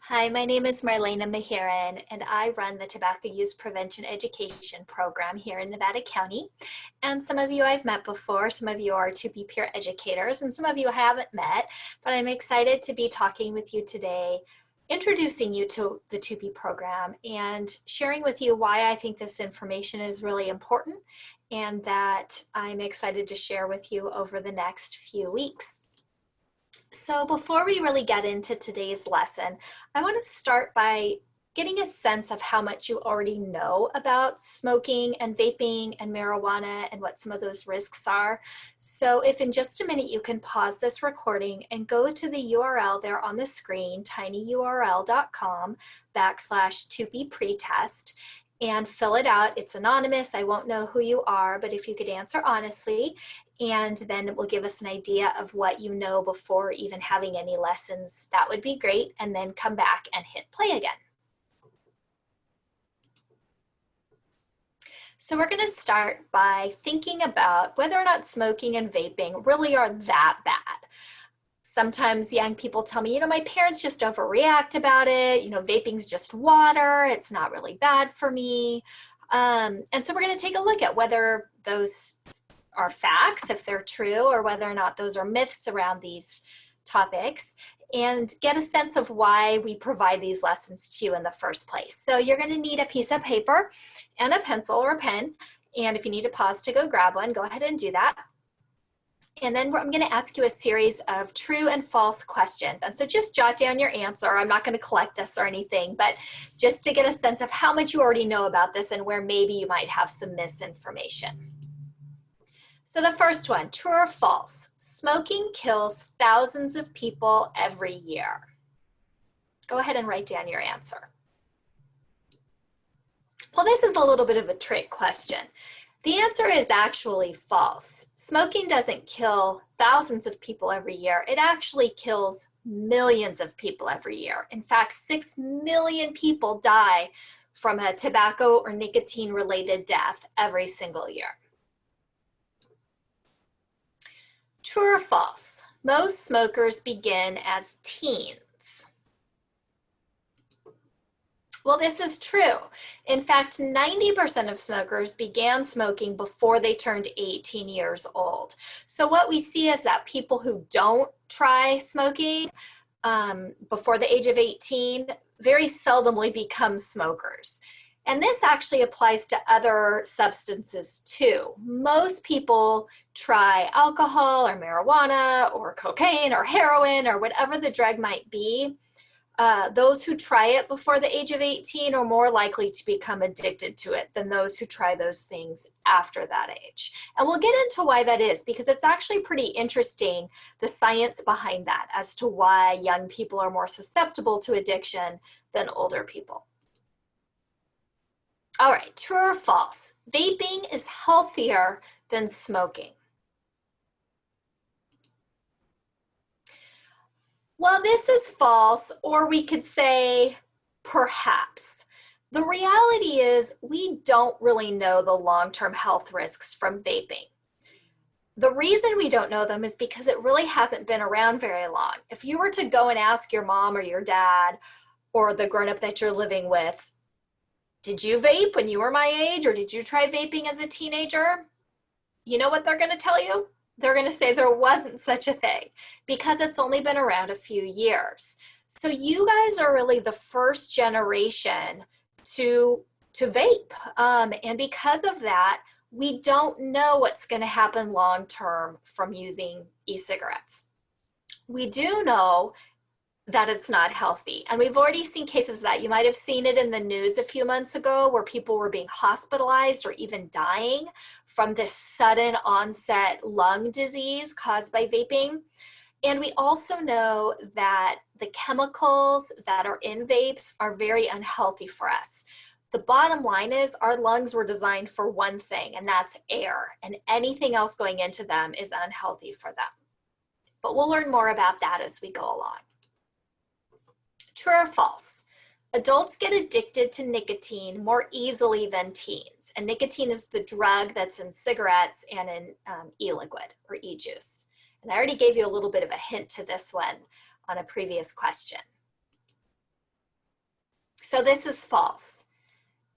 Hi, my name is Marlena Maheran, and I run the Tobacco Use Prevention Education Program here in Nevada County. And some of you I've met before, some of you are TUPE peer educators, and some of you I haven't met, but I'm excited to be talking with you today, introducing you to the TUPE program and sharing with you why I think this information is really important and that I'm excited to share with you over the next few weeks. So before we really get into today's lesson, I want to start by getting a sense of how much you already know about smoking and vaping and marijuana and what some of those risks are. So if in just a minute you can pause this recording and go to the URL there on the screen, tinyurl.com/TUPE pretest, and fill it out. It's anonymous. I won't know who you are, but if you could answer honestly, and then it will give us an idea of what you know before even having any lessons, that would be great. And then come back and hit play again. So we're going to start by thinking about whether or not smoking and vaping really are that bad. Sometimes young people tell me, my parents just overreact about it. Vaping's just water. It's not really bad for me. And so we're going to take a look at whether those are facts, if they're true, or whether or not those are myths around these topics, and get a sense of why we provide these lessons to you in the first place. So you're going to need a piece of paper and a pencil or a pen. And if you need to pause to go grab one, go ahead and do that. And then I'm going to ask you a series of true and false questions. And so just jot down your answer. I'm not going to collect this or anything, but just to get a sense of how much you already know about this and where maybe you might have some misinformation. So the first one, true or false? Smoking kills thousands of people every year. Go ahead and write down your answer. Well, this is a little bit of a trick question. The answer is actually false. Smoking doesn't kill thousands of people every year. It actually kills millions of people every year. In fact, 6 million people die from a tobacco or nicotine-related death every single year. True or false? Most smokers begin as teens. Well, this is true. In fact, 90% of smokers began smoking before they turned 18 years old. So what we see is that people who don't try smoking before the age of 18 very seldomly become smokers. And this actually applies to other substances too. Most people try alcohol or marijuana or cocaine or heroin or whatever the drug might be. Those who try it before the age of 18 are more likely to become addicted to it than those who try those things after that age. And we'll get into why that is, because it's actually pretty interesting, the science behind that, as to why young people are more susceptible to addiction than older people. All right, true or false? Vaping is healthier than smoking. Well, this is false, or we could say perhaps. The reality is we don't really know the long-term health risks from vaping. The reason we don't know them is because it really hasn't been around very long. If you were to go and ask your mom or your dad or the grown-up that you're living with, did you vape when you were my age, or did you try vaping as a teenager? You know what they're going to tell you? They're going to say there wasn't such a thing because it's only been around a few years. So you guys are really the first generation to vape. And because of that, we don't know what's going to happen long-term from using e-cigarettes. We do know that it's not healthy. And we've already seen cases of that. You might have seen it in the news a few months ago where people were being hospitalized or even dying from this sudden onset lung disease caused by vaping. And we also know that the chemicals that are in vapes are very unhealthy for us. The bottom line is our lungs were designed for one thing, and that's air. And anything else going into them is unhealthy for them. But we'll learn more about that as we go along. True or false? Adults get addicted to nicotine more easily than teens. And nicotine is the drug that's in cigarettes and in e-liquid or e-juice. And I already gave you a little bit of a hint to this one on a previous question. So this is false.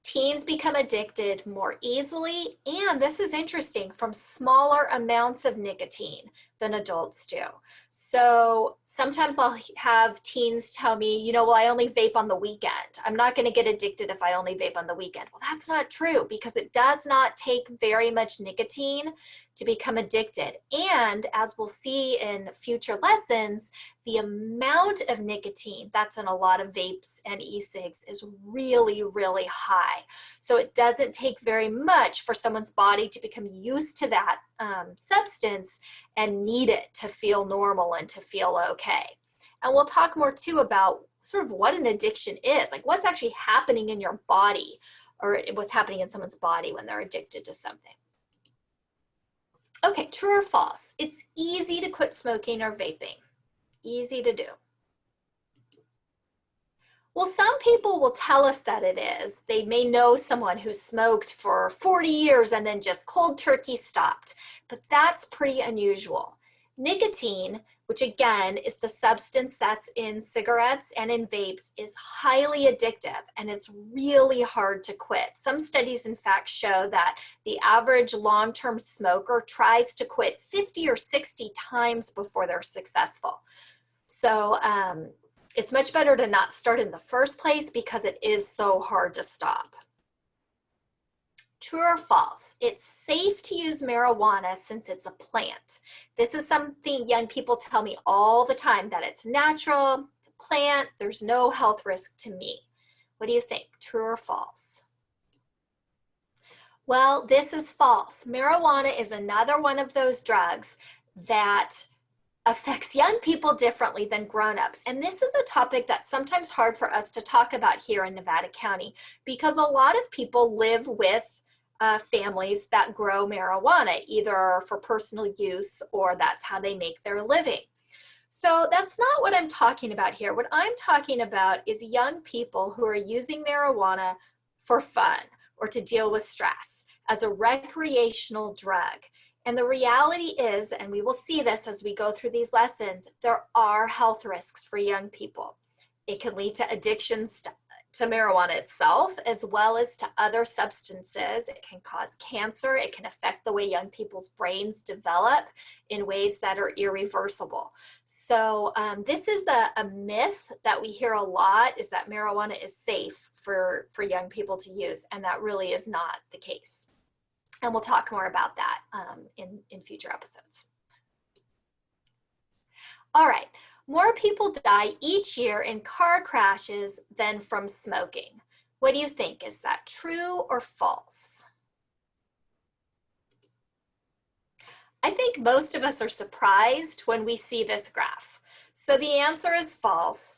Teens become addicted more easily, and this is interesting, from smaller amounts of nicotine than adults do. So sometimes I'll have teens tell me, you know, well, I only vape on the weekend. I'm not going to get addicted if I only vape on the weekend. Well, that's not true, because it does not take very much nicotine to become addicted. And as we'll see in future lessons, the amount of nicotine that's in a lot of vapes and e-cigs is really, really high. So it doesn't take very much for someone's body to become used to that substance and need it to feel normal and to feel okay. And we'll talk more too about sort of what an addiction is, like what's actually happening in your body, or what's happening in someone's body when they're addicted to something. Okay, true or false? It's easy to quit smoking or vaping. Easy to do. Well, some people will tell us that it is. They may know someone who smoked for 40 years and then just cold turkey stopped, but that's pretty unusual. Nicotine, which again is the substance that's in cigarettes and in vapes, is highly addictive, and it's really hard to quit. Some studies, in fact, show that the average long-term smoker tries to quit 50 or 60 times before they're successful. So it's much better to not start in the first place because it is so hard to stop. True or false? It's safe to use marijuana since it's a plant. This is something young people tell me all the time, that it's natural, it's a plant, there's no health risk to me. What do you think? True or false? Well, this is false. Marijuana is another one of those drugs that affects young people differently than grown-ups. And this is a topic that's sometimes hard for us to talk about here in Nevada County, because a lot of people live with families that grow marijuana, either for personal use or that's how they make their living. So that's not what I'm talking about here. What I'm talking about is young people who are using marijuana for fun or to deal with stress as a recreational drug. And the reality is, and we will see this as we go through these lessons, there are health risks for young people. It can lead to addictions to marijuana itself, as well as to other substances. It can cause cancer. It can affect the way young people's brains develop in ways that are irreversible. So this is a myth that we hear a lot, is that marijuana is safe for young people to use, and that really is not the case. And we'll talk more about that in future episodes. All right, more people die each year in car crashes than from smoking. What do you think? Is that true or false? I think most of us are surprised when we see this graph. So the answer is false.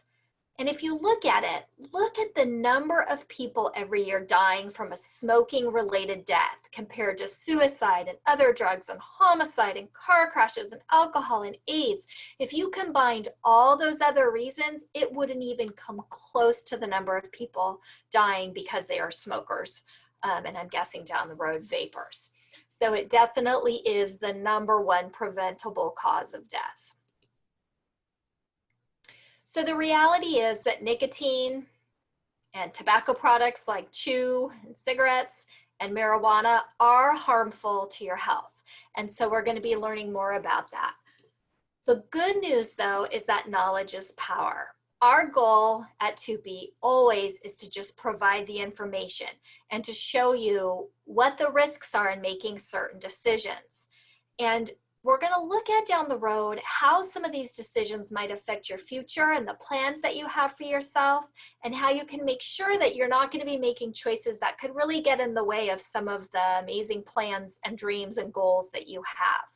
And if you look at it, look at the number of people every year dying from a smoking-related death compared to suicide and other drugs and homicide and car crashes and alcohol and AIDS. If you combined all those other reasons, it wouldn't even come close to the number of people dying because they are smokers, and I'm guessing down the road, vapors. So it definitely is the #1 preventable cause of death. So the reality is that nicotine and tobacco products like chew and cigarettes and marijuana are harmful to your health. And so we're going to be learning more about that. The good news, though, is that knowledge is power. Our goal at TUPE always is to just provide the information and to show you what the risks are in making certain decisions. And we're going to look at down the road how some of these decisions might affect your future and the plans that you have for yourself, and how you can make sure that you're not going to be making choices that could really get in the way of some of the amazing plans and dreams and goals that you have.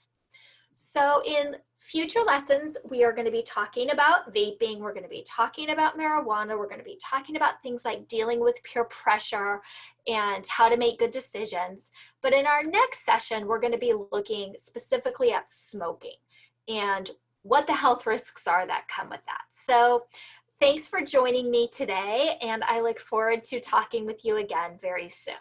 So in future lessons, we are going to be talking about vaping, we're going to be talking about marijuana, we're going to be talking about things like dealing with peer pressure and how to make good decisions. But in our next session, we're going to be looking specifically at smoking and what the health risks are that come with that. So thanks for joining me today, and I look forward to talking with you again very soon.